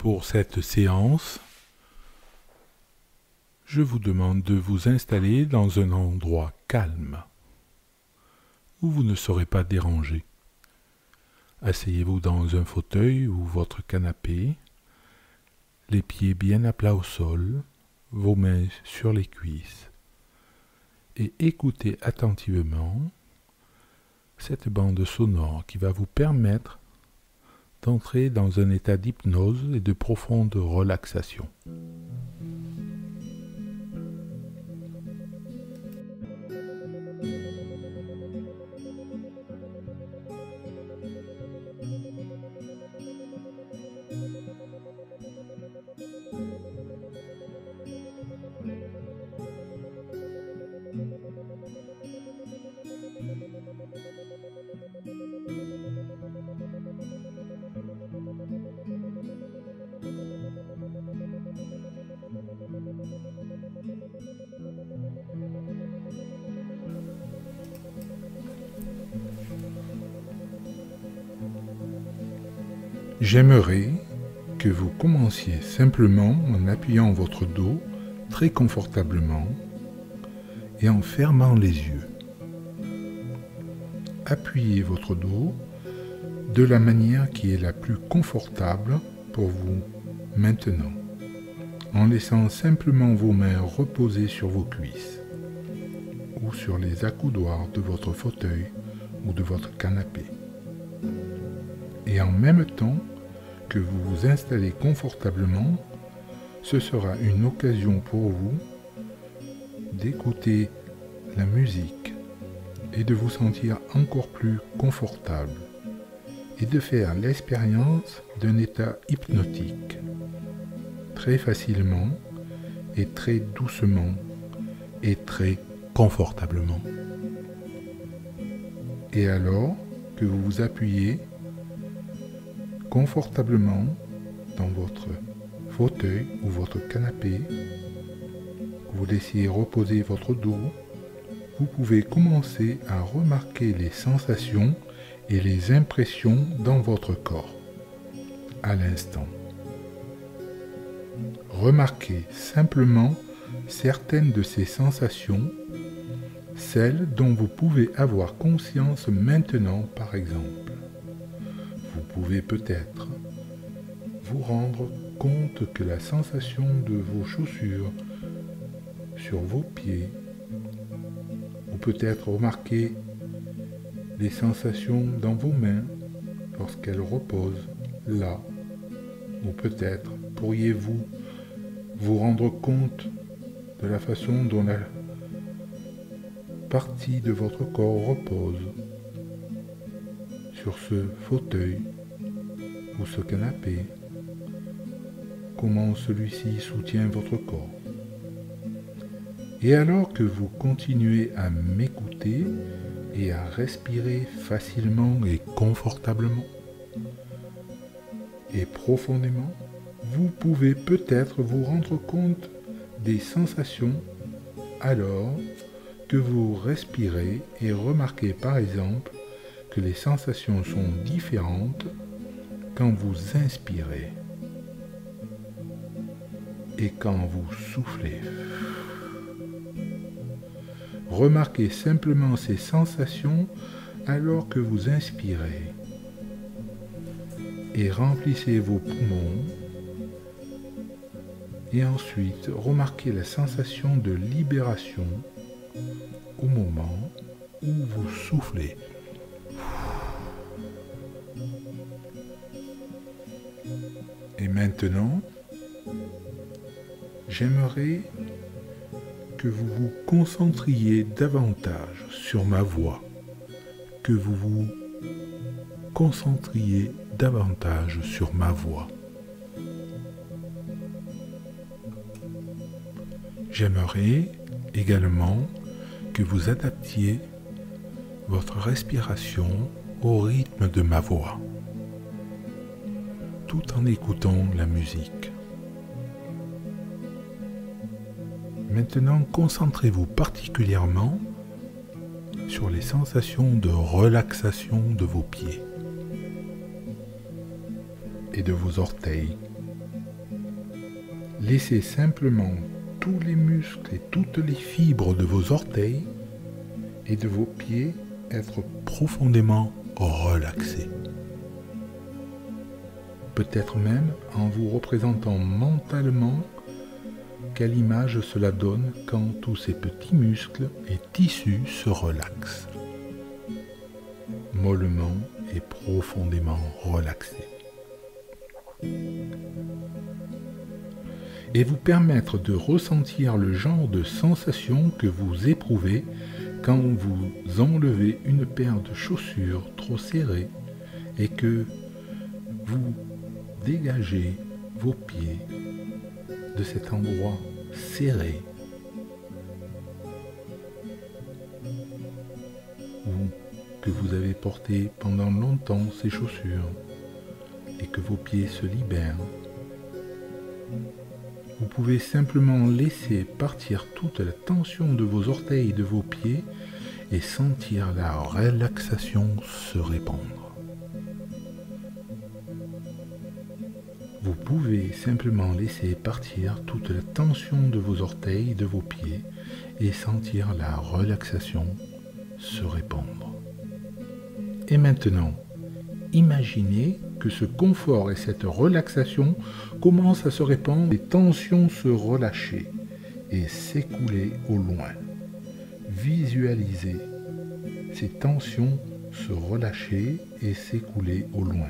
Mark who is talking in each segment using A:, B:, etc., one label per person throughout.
A: Pour cette séance, je vous demande de vous installer dans un endroit calme, où vous ne serez pas dérangé. Asseyez-vous dans un fauteuil ou votre canapé, les pieds bien à plat au sol, vos mains sur les cuisses, et écoutez attentivement cette bande sonore qui va vous permettre d'entrer dans un état d'hypnose et de profonde relaxation. J'aimerais que vous commenciez simplement en appuyant votre dos très confortablement et en fermant les yeux. Appuyez votre dos de la manière qui est la plus confortable pour vous maintenant, en laissant simplement vos mains reposer sur vos cuisses ou sur les accoudoirs de votre fauteuil ou de votre canapé. Et en même temps que vous vous installez confortablement, ce sera une occasion pour vous d'écouter la musique et de vous sentir encore plus confortable et de faire l'expérience d'un état hypnotique très facilement et très doucement et très confortablement. Et alors que vous vous appuyez confortablement dans votre fauteuil ou votre canapé, vous laissez reposer votre dos, vous pouvez commencer à remarquer les sensations et les impressions dans votre corps à l'instant. Remarquez simplement certaines de ces sensations, celles dont vous pouvez avoir conscience maintenant par exemple. Vous pouvez peut-être vous rendre compte que la sensation de vos chaussures sur vos pieds, ou peut-être remarquer les sensations dans vos mains lorsqu'elles reposent là, ou peut-être pourriez-vous vous rendre compte de la façon dont la partie de votre corps repose sur ce fauteuil ou ce canapé, comment celui-ci soutient votre corps. Et alors que vous continuez à m'écouter et à respirer facilement et confortablement et profondément, vous pouvez peut-être vous rendre compte des sensations alors que vous respirez et remarquez par exemple que les sensations sont différentes quand vous inspirez et quand vous soufflez. Remarquez simplement ces sensations alors que vous inspirez et remplissez vos poumons, et ensuite remarquez la sensation de libération au moment où vous soufflez. Et maintenant, j'aimerais que vous vous concentriez davantage sur ma voix, que vous vous concentriez davantage sur ma voix. J'aimerais également que vous adaptiez votre respiration au rythme de ma voix, tout en écoutant la musique. Maintenant, concentrez-vous particulièrement sur les sensations de relaxation de vos pieds et de vos orteils Laissez simplement tous les muscles et toutes les fibres de vos orteils et de vos pieds être profondément relaxés. Peut-être même en vous représentant mentalement quelle image cela donne quand tous ces petits muscles et tissus se relaxent, mollement et profondément relaxés. Et vous permettre de ressentir le genre de sensation que vous éprouvez quand vous enlevez une paire de chaussures trop serrées et que vous dégagez vos pieds de cet endroit serré ou que vous avez porté pendant longtemps ces chaussures et que vos pieds se libèrent. Vous pouvez simplement laisser partir toute la tension de vos orteils et de vos pieds et sentir la relaxation se répandre. Vous pouvez simplement laisser partir toute la tension de vos orteils et de vos pieds et sentir la relaxation se répandre. Et maintenant, imaginez que ce confort et cette relaxation commencent à se répandre, les tensions se relâcher et s'écouler au loin. Visualisez ces tensions se relâcher et s'écouler au loin.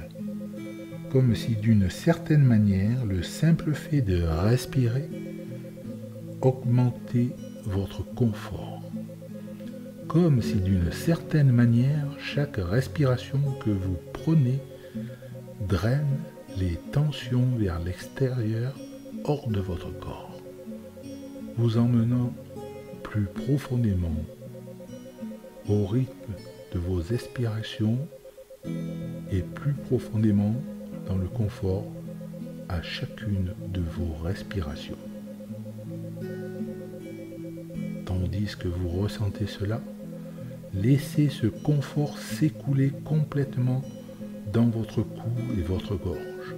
A: Comme si d'une certaine manière, le simple fait de respirer augmentait votre confort. Comme si d'une certaine manière, chaque respiration que vous prenez draine les tensions vers l'extérieur, hors de votre corps, vous emmenant plus profondément au rythme de vos expirations et plus profondément dans le confort à chacune de vos respirations. Tandis que vous ressentez cela, laissez ce confort s'écouler complètement dans votre cou et votre gorge.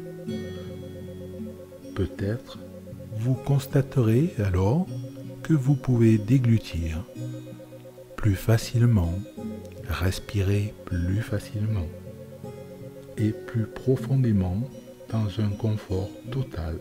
A: Peut-être vous constaterez alors que vous pouvez déglutir plus facilement, respirer plus facilement et plus profondément dans un confort total.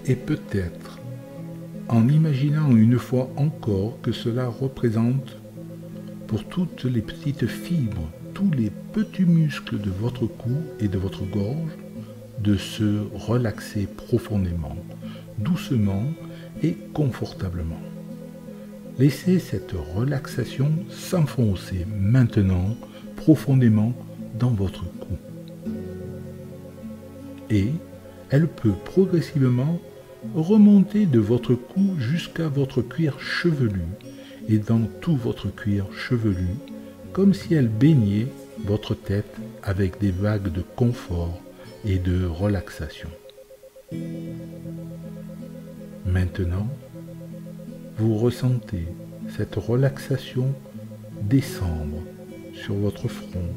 A: Et peut-être, en imaginant une fois encore que cela représente pour toutes les petites fibres, tous les petits muscles de votre cou et de votre gorge, de se relaxer profondément, doucement et confortablement. Laissez cette relaxation s'enfoncer maintenant profondément dans votre cou. Et elle peut progressivement remonter de votre cou jusqu'à votre cuir chevelu et dans tout votre cuir chevelu, comme si elle baignait votre tête avec des vagues de confort et de relaxation. Maintenant, vous ressentez cette relaxation descendre sur votre front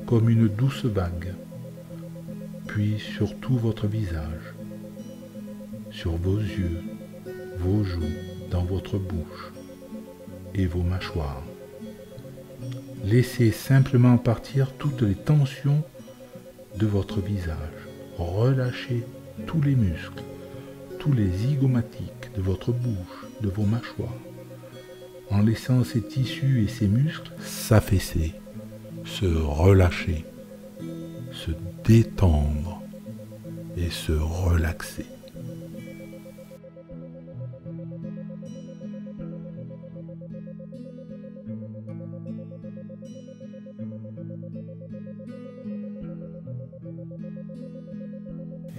A: comme une douce vague, puis sur tout votre visage, sur vos yeux, vos joues, dans votre bouche et vos mâchoires. Laissez simplement partir toutes les tensions de votre visage. Relâchez tous les muscles, tous les zygomatiques de votre bouche, de vos mâchoires, en laissant ces tissus et ces muscles s'affaisser, se relâcher, se détendre et se relaxer.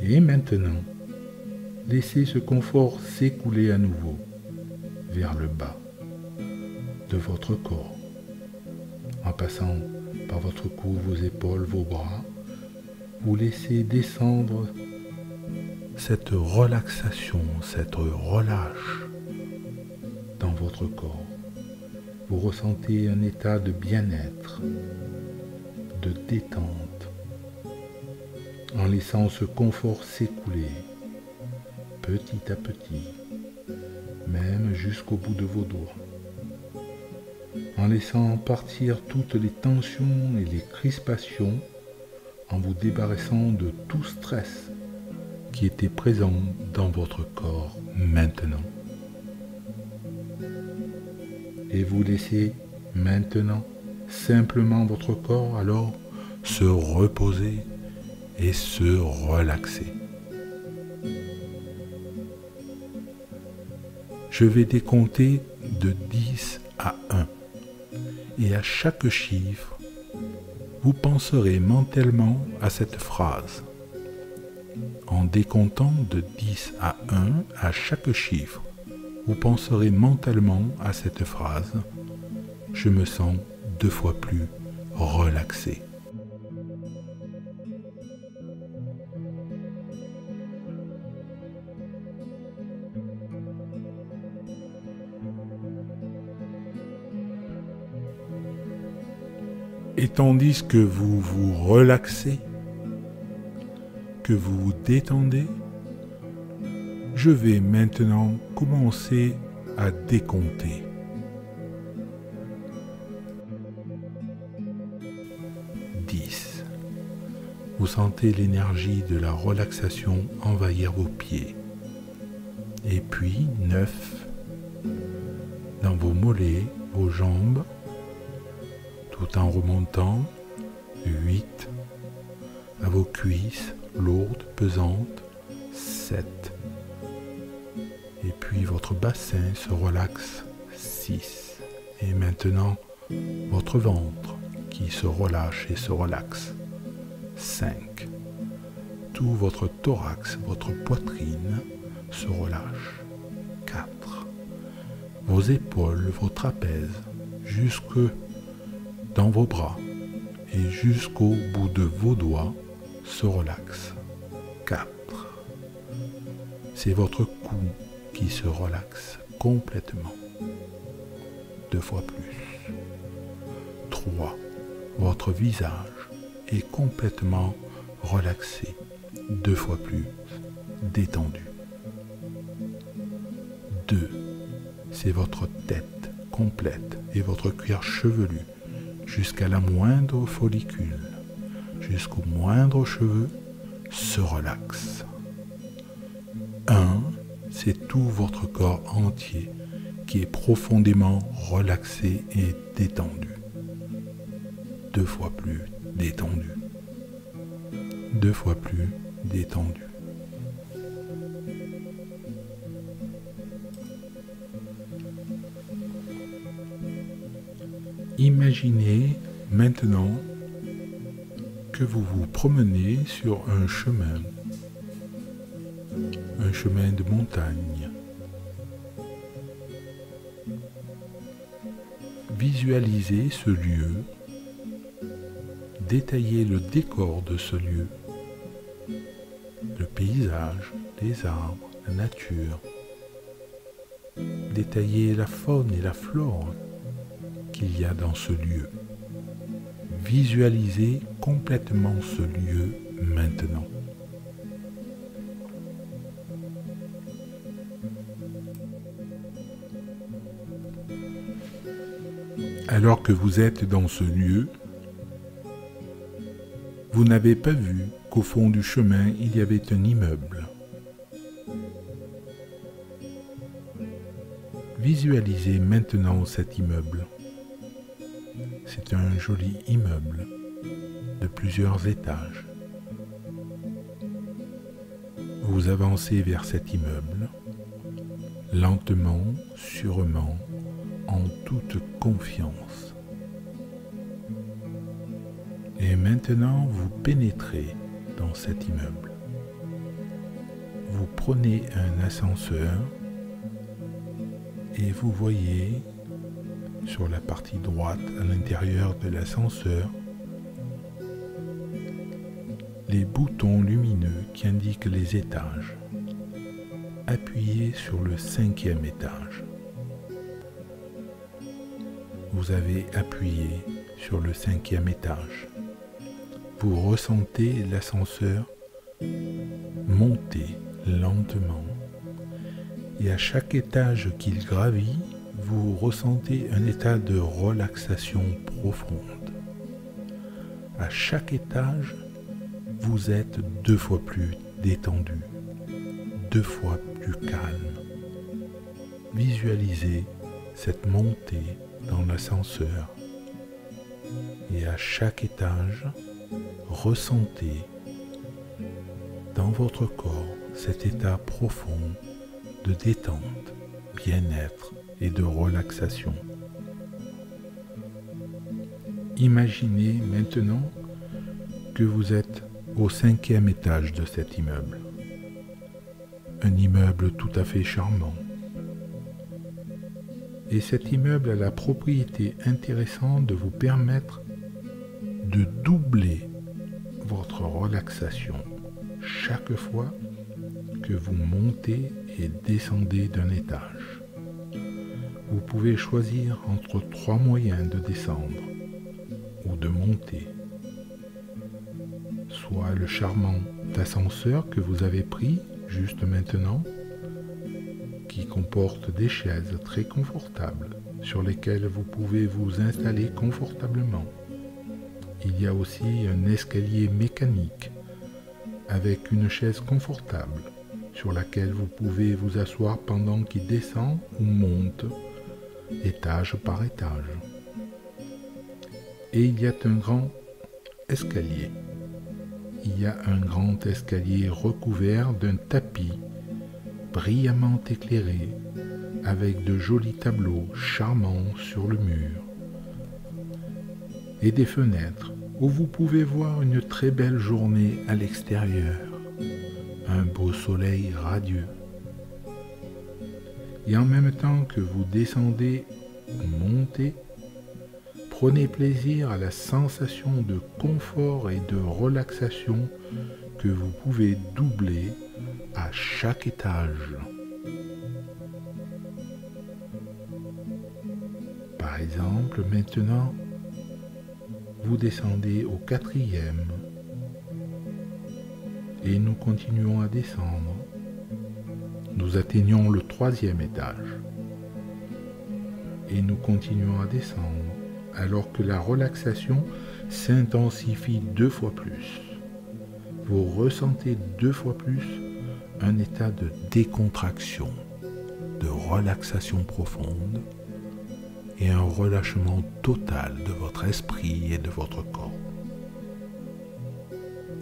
A: Et maintenant, laissez ce confort s'écouler à nouveau vers le bas de votre corps, en passant par votre cou, vos épaules, vos bras. Vous laissez descendre cette relaxation, cette relâche dans votre corps. Vous ressentez un état de bien-être, de détente, en laissant ce confort s'écouler petit à petit, même jusqu'au bout de vos doigts, en laissant partir toutes les tensions et les crispations, en vous débarrassant de tout stress qui était présent dans votre corps maintenant. Et vous laissez maintenant simplement votre corps alors se reposer et se relaxer. Je vais décompter de 10 à 1 et à chaque chiffre, vous penserez mentalement à cette phrase. En décomptant de 10 à 1 à chaque chiffre, vous penserez mentalement à cette phrase « Je me sens 2 fois plus relaxé ». Et tandis que vous vous relaxez, que vous vous détendez, je vais maintenant commencer à décompter. 10. Vous sentez l'énergie de la relaxation envahir vos pieds. Et puis 9. Dans vos mollets, vos jambes, tout en remontant. 8. À vos cuisses, lourdes, pesantes. 7. Et puis votre bassin se relaxe. 6. Et maintenant, votre ventre qui se relâche et se relaxe. 5. Tout votre thorax, votre poitrine se relâche. 4. Vos épaules, vos trapèzes, jusque dans vos bras et jusqu'au bout de vos doigts se relaxent. 4. C'est votre cou qui se relaxe complètement. 2 fois plus. 3. Votre visage est complètement relaxé. 2 fois plus détendu. 2. C'est votre tête complète et votre cuir chevelu jusqu'à la moindre follicule, jusqu'au moindre cheveu, se relaxe. 1. C'est tout votre corps entier qui est profondément relaxé et détendu. 2 fois plus détendu. 2 fois plus détendu. Imaginez maintenant que vous vous promenez sur un chemin de montagne. Visualisez ce lieu, détaillez le décor de ce lieu, le paysage, les arbres, la nature. Détaillez la faune et la flore qu'il y a dans ce lieu. Visualisez complètement ce lieu maintenant. Alors que vous êtes dans ce lieu, vous n'avez pas vu qu'au fond du chemin, il y avait un immeuble. Visualisez maintenant cet immeuble. C'est un joli immeuble de plusieurs étages. Vous avancez vers cet immeuble, lentement, sûrement, en toute confiance. Et maintenant, vous pénétrez dans cet immeuble. Vous prenez un ascenseur et vous voyez sur la partie droite à l'intérieur de l'ascenseur les boutons lumineux qui indiquent les étages. Appuyez sur le 5e étage. Vous avez appuyé sur le 5e étage. Vous ressentez l'ascenseur monter lentement. Et à chaque étage qu'il gravit, vous ressentez un état de relaxation profonde. À chaque étage, vous êtes 2 fois plus détendu, 2 fois plus calme. Visualisez cette montée dans l'ascenseur. Et à chaque étage, ressentez dans votre corps cet état profond de détente, bien-être et de relaxation. Imaginez maintenant que vous êtes au 5e étage de cet immeuble. Un immeuble tout à fait charmant. Et cet immeuble a la propriété intéressante de vous permettre de doubler votre relaxation chaque fois que vous montez et descendez d'un étage. Vous pouvez choisir entre 3 moyens de descendre ou de monter. Soit le charmant ascenseur que vous avez pris juste maintenant, qui comporte des chaises très confortables sur lesquelles vous pouvez vous installer confortablement. Il y a aussi un escalier mécanique avec une chaise confortable sur laquelle vous pouvez vous asseoir pendant qu'il descend ou monte étage par étage. Et il y a un grand escalier. Il y a un grand escalier recouvert d'un tapis brillamment éclairé avec de jolis tableaux charmants sur le mur et des fenêtres où vous pouvez voir une très belle journée à l'extérieur, un beau soleil radieux. Et en même temps que vous descendez ou montez, prenez plaisir à la sensation de confort et de relaxation que vous pouvez doubler à chaque étage. Par exemple, maintenant, vous descendez au 4e et nous continuons à descendre. Nous atteignons le 3e étage et nous continuons à descendre alors que la relaxation s'intensifie 2 fois plus. Vous ressentez 2 fois plus un état de décontraction, de relaxation profonde et un relâchement total de votre esprit et de votre corps.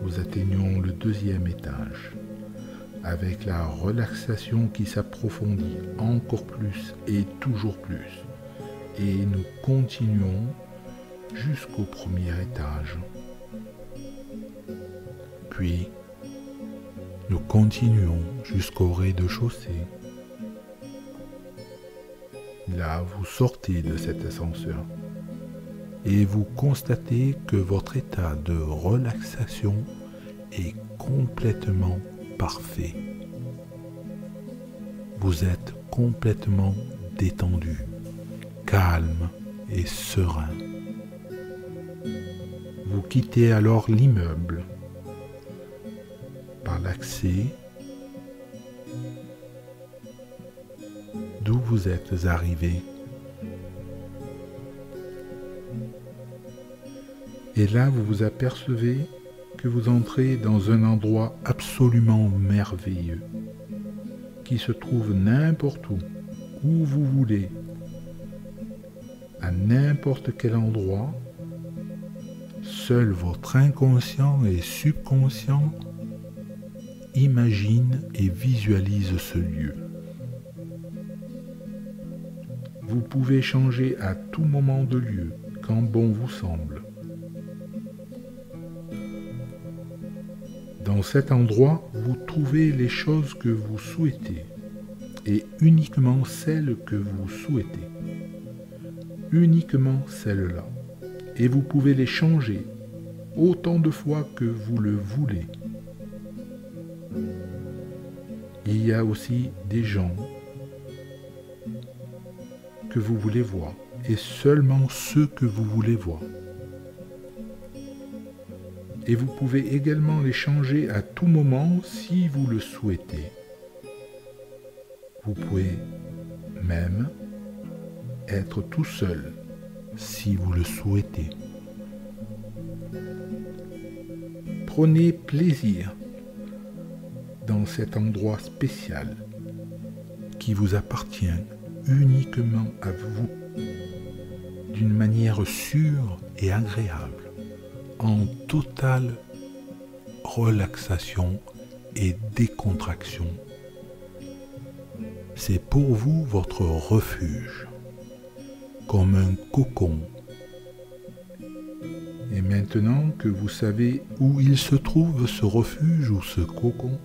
A: Nous atteignons le 2e étage avec la relaxation qui s'approfondit encore plus et toujours plus. Et nous continuons jusqu'au 1er étage. Puis, nous continuons jusqu'au rez-de-chaussée. Là, vous sortez de cet ascenseur et vous constatez que votre état de relaxation est complètement parfait. Vous êtes complètement détendu, calme et serein. Vous quittez alors l'immeuble par l'accès d'où vous êtes arrivé. Et là, vous vous apercevez que vous entrez dans un endroit absolument merveilleux, qui se trouve n'importe où vous voulez, à n'importe quel endroit. Seul votre inconscient et subconscient imagine et visualise ce lieu. Vous pouvez changer à tout moment de lieu, quand bon vous semble. Dans cet endroit, vous trouvez les choses que vous souhaitez, et uniquement celles que vous souhaitez. Uniquement celles-là. Et vous pouvez les changer autant de fois que vous le voulez. Il y a aussi des gens que vous voulez voir, et seulement ceux que vous voulez voir. Et vous pouvez également les changer à tout moment si vous le souhaitez. Vous pouvez même être tout seul si vous le souhaitez. Prenez plaisir dans cet endroit spécial qui vous appartient uniquement à vous, d'une manière sûre et agréable, en totale relaxation et décontraction. C'est pour vous votre refuge, comme un cocon. Et maintenant que vous savez où il se trouve ce refuge ou ce cocon,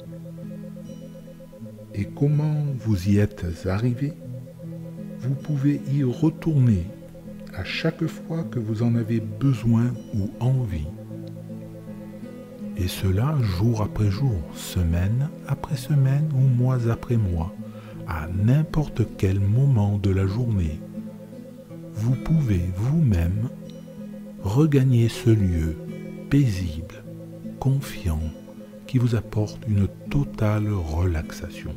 A: et comment vous y êtes arrivé, vous pouvez y retourner à chaque fois que vous en avez besoin ou envie. Et cela jour après jour, semaine après semaine ou mois après mois, à n'importe quel moment de la journée. Vous pouvez vous-même regagner ce lieu paisible, confiant, qui vous apporte une totale relaxation.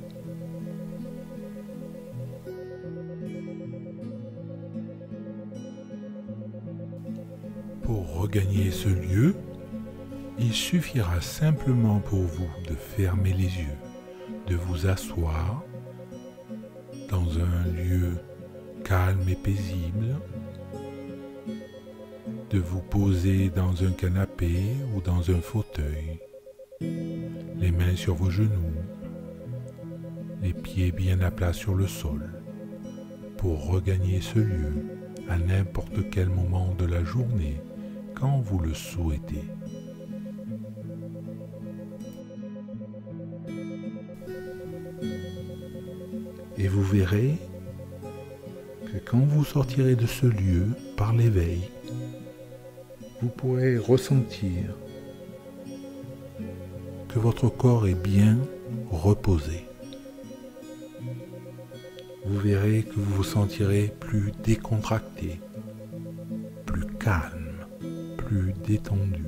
A: Pour regagner ce lieu, il suffira simplement pour vous de fermer les yeux, de vous asseoir dans un lieu calme et paisible, de vous poser dans un canapé ou dans un fauteuil, les mains sur vos genoux, les pieds bien à plat sur le sol, pour regagner ce lieu à n'importe quel moment de la journée, quand vous le souhaitez. Et vous verrez que quand vous sortirez de ce lieu par l'éveil, vous pourrez ressentir que votre corps est bien reposé. Vous verrez que vous vous sentirez plus décontracté, plus calme, plus détendu.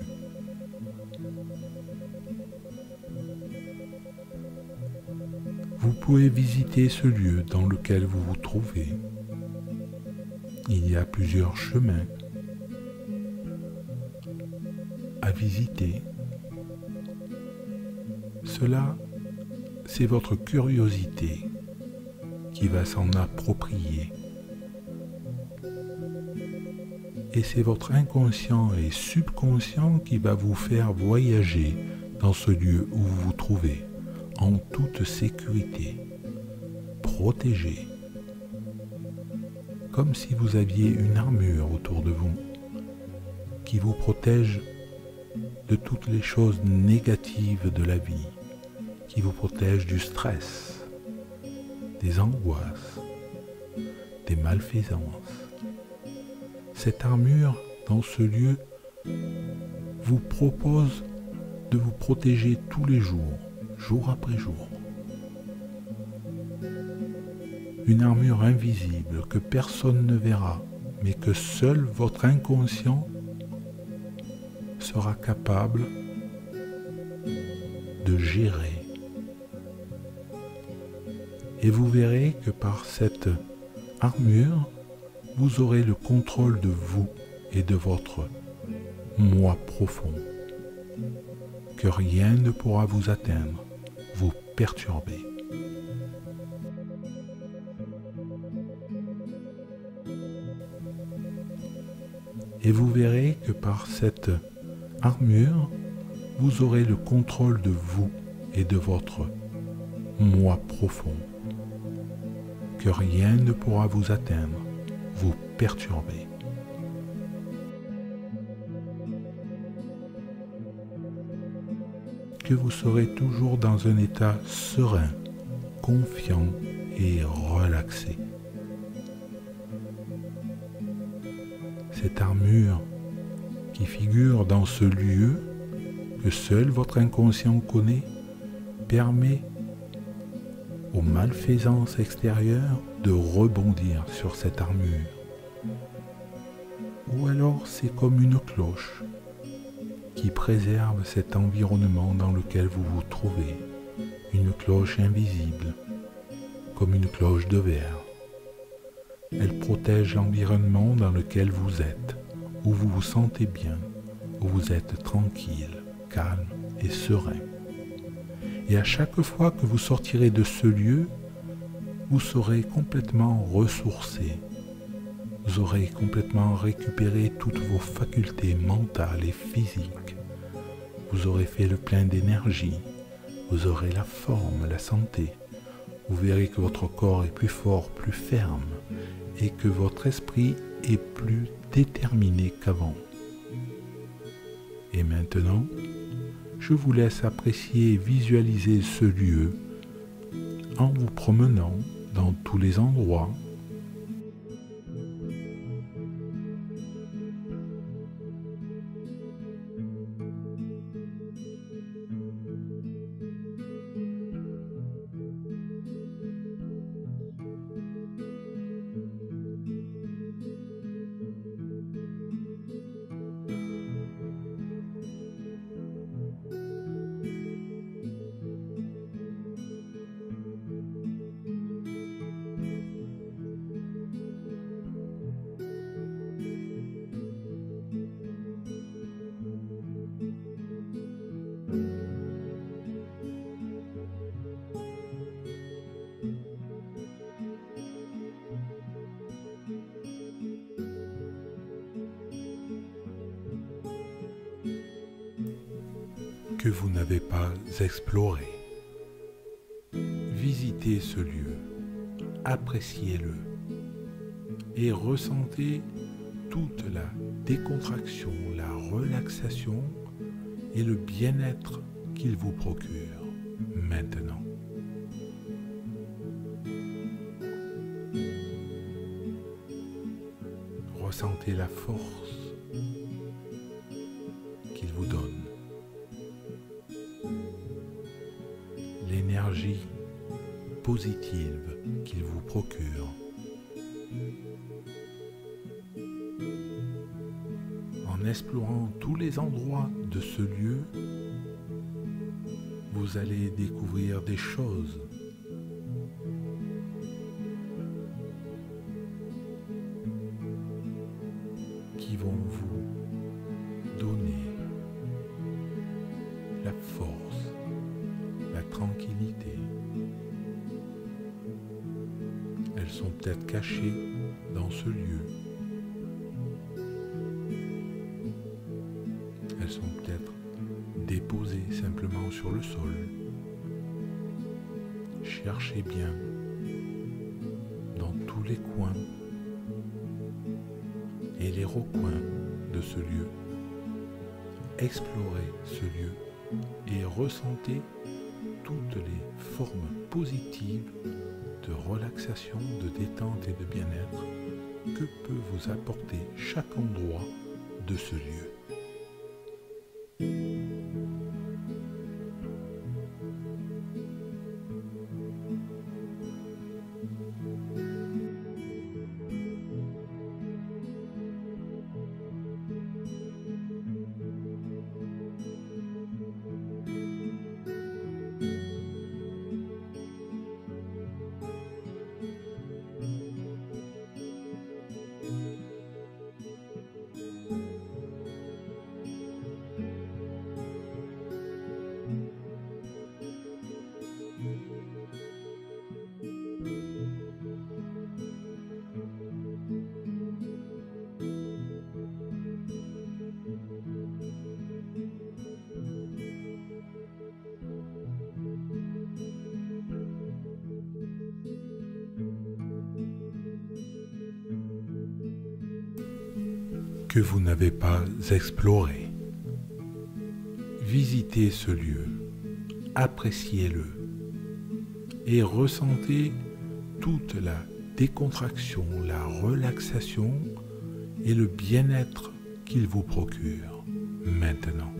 A: Vous pouvez visiter ce lieu dans lequel vous vous trouvez. Il y a plusieurs chemins à visiter. Cela, c'est votre curiosité qui va s'en approprier. Et c'est votre inconscient et subconscient qui va vous faire voyager dans ce lieu où vous vous trouvez, en toute sécurité, protégé, comme si vous aviez une armure autour de vous qui vous protège de toutes les choses négatives de la vie, qui vous protège du stress, des angoisses, des malfaisances. Cette armure, dans ce lieu, vous propose de vous protéger tous les jours, jour après jour. Une armure invisible que personne ne verra, mais que seul votre inconscient sera capable de gérer. Et vous verrez que par cette armure, vous aurez le contrôle de vous et de votre moi profond, que rien ne pourra vous atteindre, vous perturber. Et vous verrez que par cette armure, vous aurez le contrôle de vous et de votre moi profond, que rien ne pourra vous atteindre, vous perturber. Que vous serez toujours dans un état serein, confiant et relaxé. Cette armure qui figure dans ce lieu que seul votre inconscient connaît permet aux malfaisances extérieures de rebondir sur cette armure. Ou alors c'est comme une cloche qui préserve cet environnement dans lequel vous vous trouvez, une cloche invisible, comme une cloche de verre. Elle protège l'environnement dans lequel vous êtes, où vous vous sentez bien, où vous êtes tranquille, calme et serein. Et à chaque fois que vous sortirez de ce lieu, vous serez complètement ressourcé. Vous aurez complètement récupéré toutes vos facultés mentales et physiques. Vous aurez fait le plein d'énergie. Vous aurez la forme, la santé. Vous verrez que votre corps est plus fort, plus ferme et que votre esprit est plus déterminé qu'avant. Et maintenant, je vous laisse apprécier et visualiser ce lieu en vous promenant dans tous les endroits. Que vous n'avez pas exploré. Visitez ce lieu, appréciez-le et ressentez toute la décontraction, la relaxation et le bien-être qu'il vous procure maintenant. Ressentez la force qu'il vous donne. L'énergie positive qu'il vous procure. En explorant tous les endroits de ce lieu, vous allez découvrir des choses qui vont vous donner la force, la tranquillité. Elles sont peut-être cachées dans ce lieu. Elles sont peut-être déposées simplement sur le sol. Cherchez bien dans tous les coins et les recoins de ce lieu. Explorez ce lieu et ressentez toutes les formes positives de relaxation, de détente et de bien-être que peut vous apporter chaque endroit de ce lieu. Que vous n'avez pas exploré. Visitez ce lieu, appréciez-le et ressentez toute la décontraction, la relaxation et le bien-être qu'il vous procure maintenant.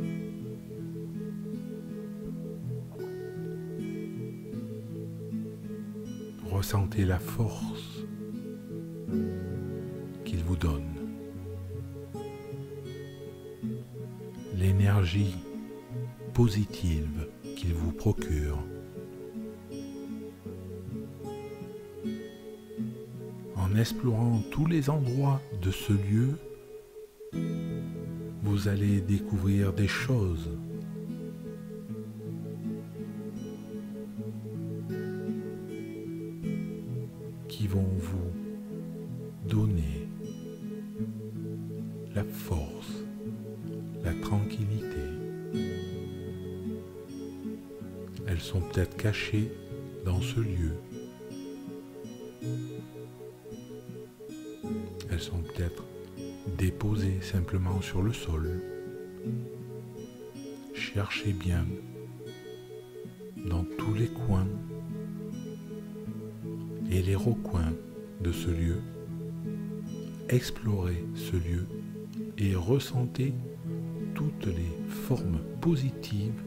A: Ressentez la force qu'il vous donne, l'énergie positive qu'il vous procure. En explorant tous les endroits de ce lieu, vous allez découvrir des choses qui vont vous donner la force, la tranquillité. Elles sont peut-être cachées dans ce lieu. Elles sont peut-être déposées simplement sur le sol. Cherchez bien dans tous les coins et les recoins de ce lieu. Explorez ce lieu et ressentez toutes les formes positives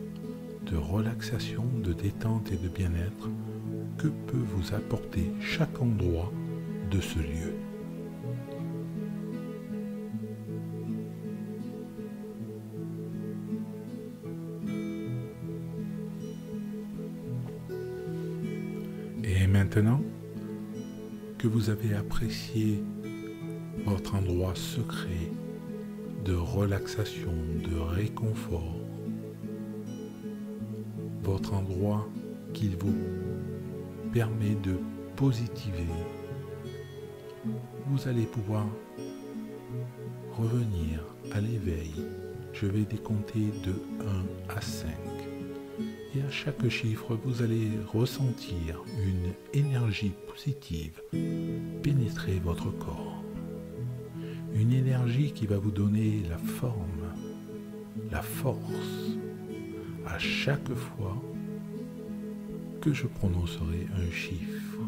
A: de relaxation, de détente et de bien-être que peut vous apporter chaque endroit de ce lieu. Et maintenant que vous avez apprécié votre endroit secret de relaxation, de réconfort, votre endroit qui vous permet de positiver, vous allez pouvoir revenir à l'éveil. Je vais décompter de 1 à 5. Et à chaque chiffre, vous allez ressentir une énergie positive pénétrer votre corps. Une énergie qui va vous donner la forme, la force, à chaque fois que je prononcerai un chiffre.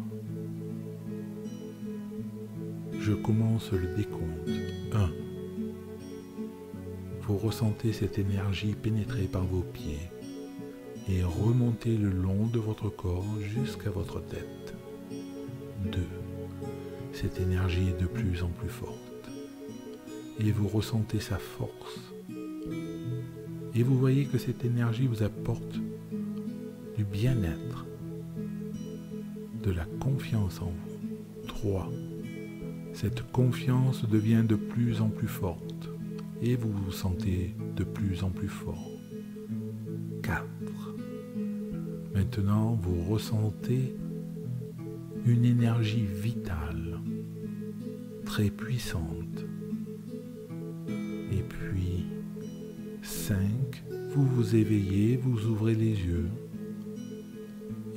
A: Je commence le décompte. 1. Vous ressentez cette énergie pénétrer par vos pieds et remonter le long de votre corps jusqu'à votre tête. 2. Cette énergie est de plus en plus forte et vous ressentez sa force. Et vous voyez que cette énergie vous apporte du bien-être, de la confiance en vous. 3. Cette confiance devient de plus en plus forte et vous vous sentez de plus en plus fort. 4. Maintenant, vous ressentez une énergie vitale, très puissante. Et puis, 5, vous vous éveillez, vous ouvrez les yeux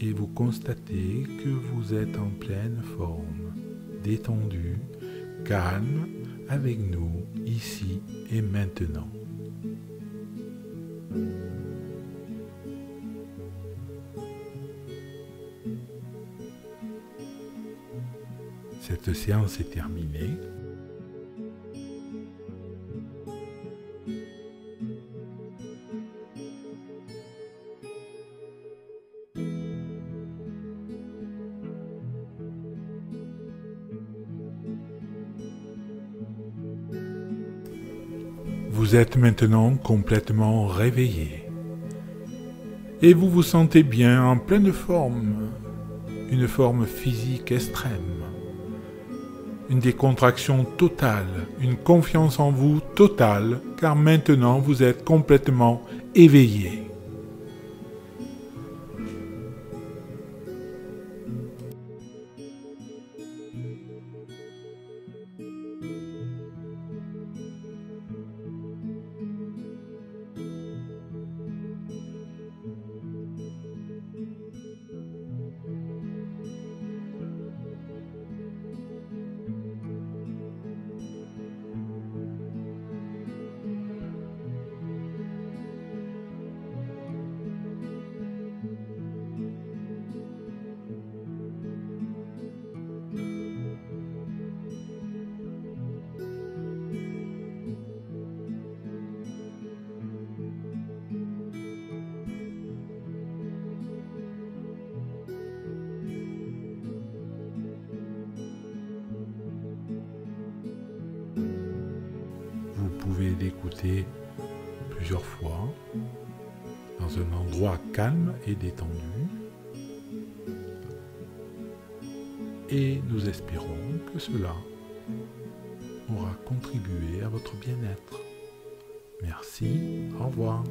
A: et vous constatez que vous êtes en pleine forme, détendu, calme, avec nous, ici et maintenant. Cette séance est terminée. Vous êtes maintenant complètement réveillé et vous vous sentez bien en pleine forme, une forme physique extrême, une décontraction totale, une confiance en vous totale, car maintenant vous êtes complètement éveillé. pouvez l'écouter plusieurs fois dans un endroit calme et détendu. Et nous espérons que cela aura contribué à votre bien-être. Merci, au revoir.